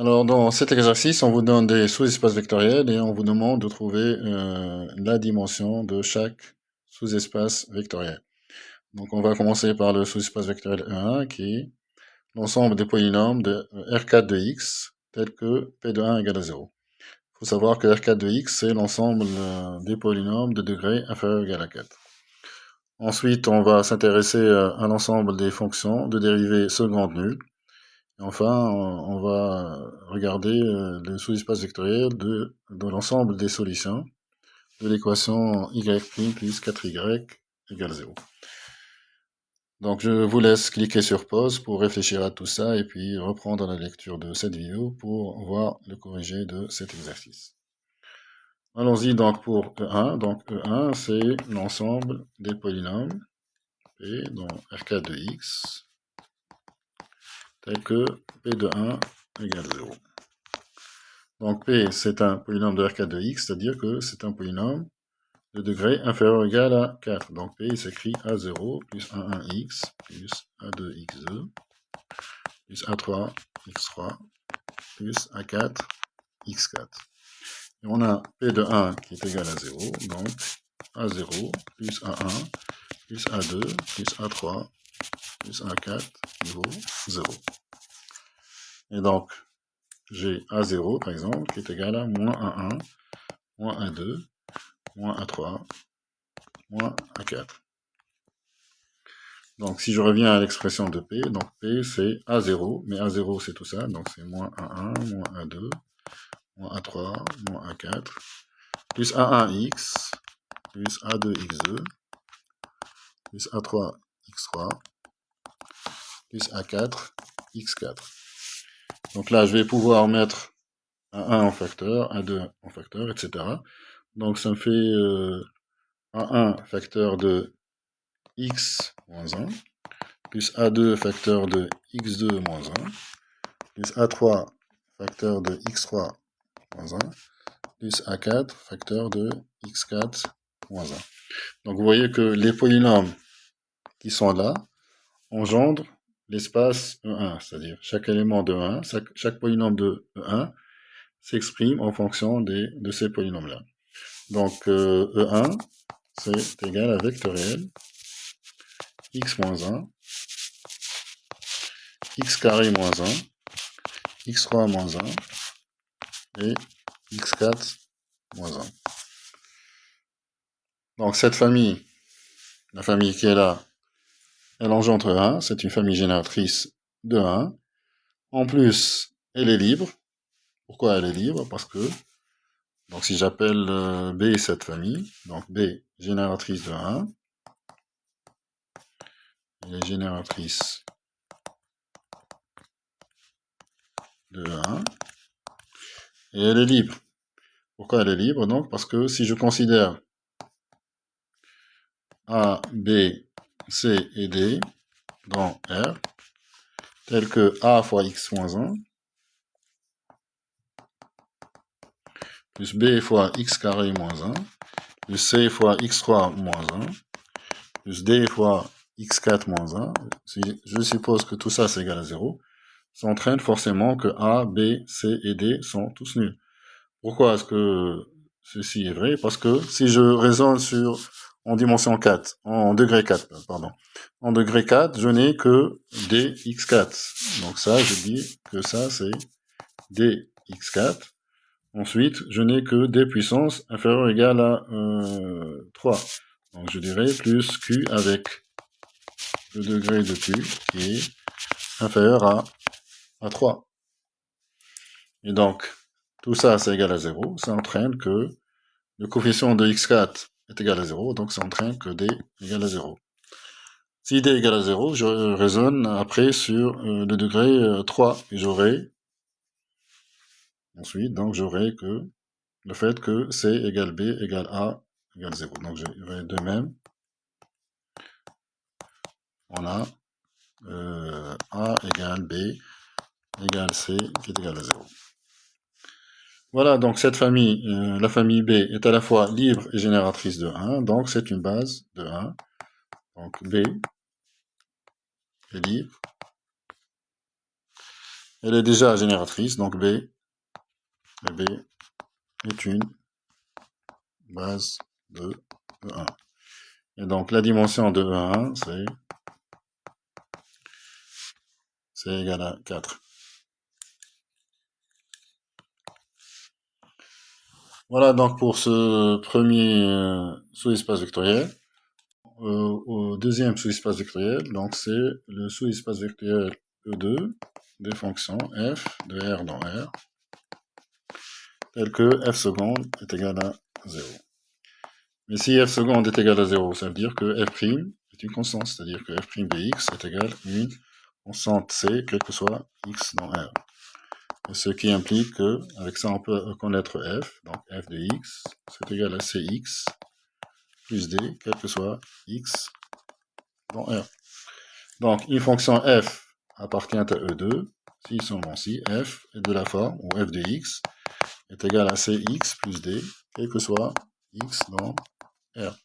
Alors, dans cet exercice, on vous donne des sous-espaces vectoriels et on vous demande de trouver la dimension de chaque sous-espace vectoriel. Donc, on va commencer par le sous-espace vectoriel E1, qui est l'ensemble des polynômes de R4 de x, tel que P de 1 égale à 0. Il faut savoir que R4 de x, c'est l'ensemble des polynômes de degré inférieur ou égal à 4. Ensuite, on va s'intéresser à l'ensemble des fonctions de dérivée seconde nulle. Enfin, on va regarder le sous-espace vectoriel de l'ensemble des solutions de l'équation y' plus 4y égale 0. Donc, je vous laisse cliquer sur pause pour réfléchir à tout ça et puis reprendre la lecture de cette vidéo pour voir le corrigé de cet exercice. Allons-y donc pour E1. Donc, E1, c'est l'ensemble des polynômes P dans R4 de x tel que P de 1 égale 0. Donc P, c'est un polynôme de R4 de x, c'est-à-dire que c'est un polynôme de degré inférieur ou égal à 4. Donc P, il s'écrit A0 plus A1x plus A2x2 plus A3x3 plus A4 x4. Et on a P de 1 qui est égal à 0, donc A0 plus A1 plus A2 plus A3 plus A4 vaut 0. Et donc, j'ai A0, par exemple, qui est égal à moins A1, moins A2, moins A3, moins A4. Donc, si je reviens à l'expression de P, donc P, c'est A0, mais A0, c'est tout ça, donc c'est moins A1, moins A2, moins A3, moins A4, plus A1x, plus A2x2, plus A3x3, plus A4, x4. Donc là, je vais pouvoir mettre A1 en facteur, A2 en facteur, etc. Donc ça me fait A1 facteur de x moins 1, plus A2 facteur de x2 moins 1, plus A3 facteur de x3 moins 1, plus A4 facteur de x4 moins 1. Donc vous voyez que les polynômes qui sont là engendrent l'espace E1, c'est-à-dire chaque élément de E1, chaque polynôme de E1 s'exprime en fonction de ces polynômes-là. Donc E1, c'est égal à vectoriel x moins 1, x carré moins 1, x3 moins 1 et x4 moins 1. Donc cette famille, la famille qui est là, elle engendre 1, c'est une famille génératrice de 1. En plus, elle est libre. Pourquoi elle est libre? Parce que, donc si j'appelle B cette famille, donc B génératrice de 1, elle est génératrice de 1, et elle est libre. Pourquoi elle est libre? Donc parce que si je considère A, B, C et D dans R, tel que A fois x moins 1, plus B fois x carré moins 1, plus C fois x3 moins 1, plus D fois x4 moins 1, si je suppose que tout ça c'est égal à 0, ça entraîne forcément que A, B, C et D sont tous nuls. Pourquoi est-ce que ceci est vrai? Parce que si je raisonne en dimension 4, en degré 4, pardon, en degré 4, je n'ai que dx4. Donc ça, je dis que ça c'est dx4. Ensuite, je n'ai que d puissance inférieure ou égale à 3. Donc je dirais plus q avec le degré de q qui est inférieur à 3. Et donc, tout ça, c'est égal à 0. Ça entraîne que le coefficient de x4 est égal à 0. Donc, ça entraîne que d est égal à 0. Si d est égal à 0, je raisonne après sur le degré 3. Et j'aurai, ensuite, donc j'aurai que le fait que c égale b égale a égale 0. Donc, j'aurai de même, on a a égale b égale c qui est égal à 0. Voilà, donc cette famille, la famille B, est à la fois libre et génératrice de 1, donc c'est une base de 1. Donc B est libre Elle est déjà génératrice, donc B est une base de E1. Et donc la dimension de E1, c'est égal à 4. Voilà donc pour ce premier sous-espace vectoriel. Au deuxième sous-espace vectoriel, donc c'est le sous-espace vectoriel E2 des fonctions f de R dans R, tel que f seconde est égal à 0. Mais si f seconde est égal à 0, ça veut dire que f' est une constante, c'est-à-dire que f' de x est égal à une constante c, quel que soit x dans R. Ce qui implique que, avec ça, on peut connaître f, donc f de x, c'est égal à cx plus d, quel que soit x dans R. Donc, une fonction f appartient à E2, si seulement si f est de la forme où f de x est égal à cx plus d, quel que soit x dans R.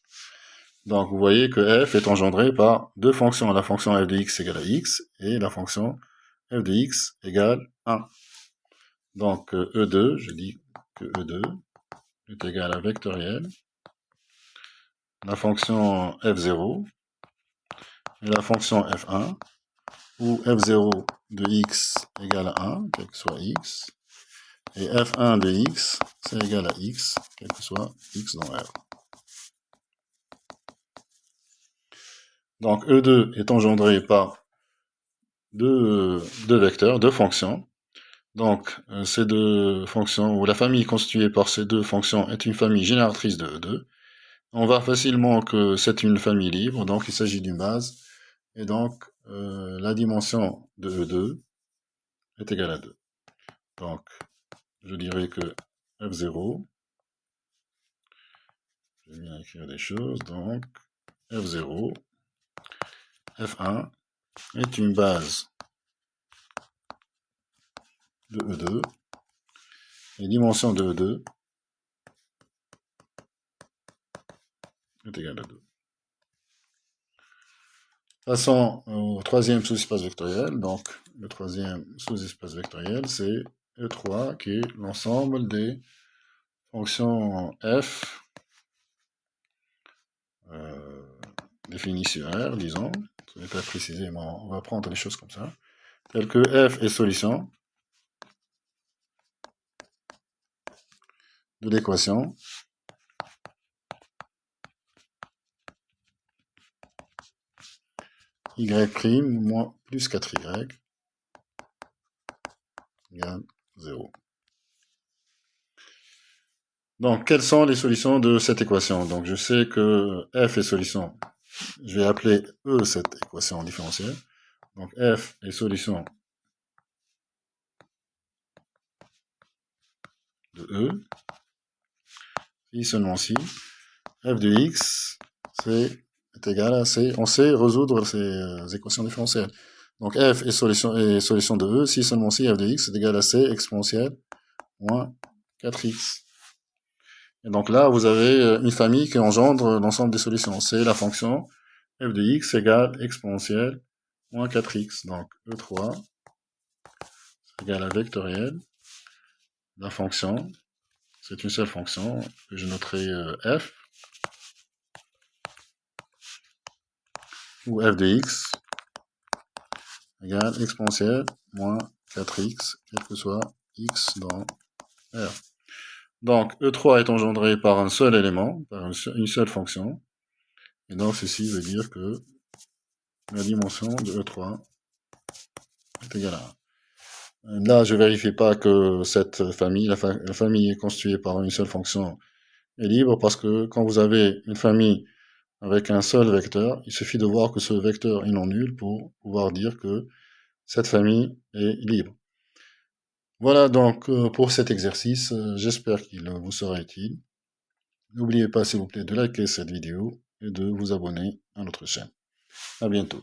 Donc, vous voyez que f est engendré par deux fonctions. La fonction f de x égale à x et la fonction f de x égale 1. Donc, E2, je dis que E2 est égal à vectoriel, la fonction f0 et la fonction f1, où f0 de x égale à 1, quel que soit x, et f1 de x, c'est égal à x, quel que soit x dans R. Donc E2 est engendré par deux vecteurs, deux fonctions. Donc ces deux fonctions, ou la famille constituée par ces deux fonctions est une famille génératrice de E2. On voit facilement que c'est une famille libre, donc il s'agit d'une base, et donc la dimension de E2 est égale à 2. Donc je dirais que F0, je vais bien écrire des choses, donc F0, F1 est une base de E2, et dimension de E2 est égale à 2. Passons au troisième sous-espace vectoriel. Donc, le troisième sous-espace vectoriel, c'est E3, qui est l'ensemble des fonctions f définies sur R, disons. Je ne vais pas préciser, mais on va prendre les choses comme ça. Telles que f est solution de l'équation y' moins plus 4y égale 0. Donc, quelles sont les solutions de cette équation? Donc, je sais que f est solution. Je vais appeler E cette équation différentielle. Donc, f est solution de E. Si seulement si f de x est égal à c. On sait résoudre ces équations différentielles. Donc, f est solution de E. Si seulement si f de x est égal à c exponentielle moins 4x. Et donc là, vous avez une famille qui engendre l'ensemble des solutions. C'est la fonction f de x égale exponentielle moins 4x. Donc E3 c'est égal à vectoriel. La fonction, c'est une seule fonction, que je noterai f, où f de x égale exponentielle moins 4x, quel que soit x dans R. Donc E3 est engendré par un seul élément, par une seule fonction, et donc ceci veut dire que la dimension de E3 est égale à 1. Là, je ne vérifie pas que cette famille, la famille est constituée par une seule fonction, est libre, parce que quand vous avez une famille avec un seul vecteur, il suffit de voir que ce vecteur est non nul pour pouvoir dire que cette famille est libre. Voilà donc pour cet exercice, j'espère qu'il vous sera utile. N'oubliez pas s'il vous plaît de liker cette vidéo et de vous abonner à notre chaîne. À bientôt.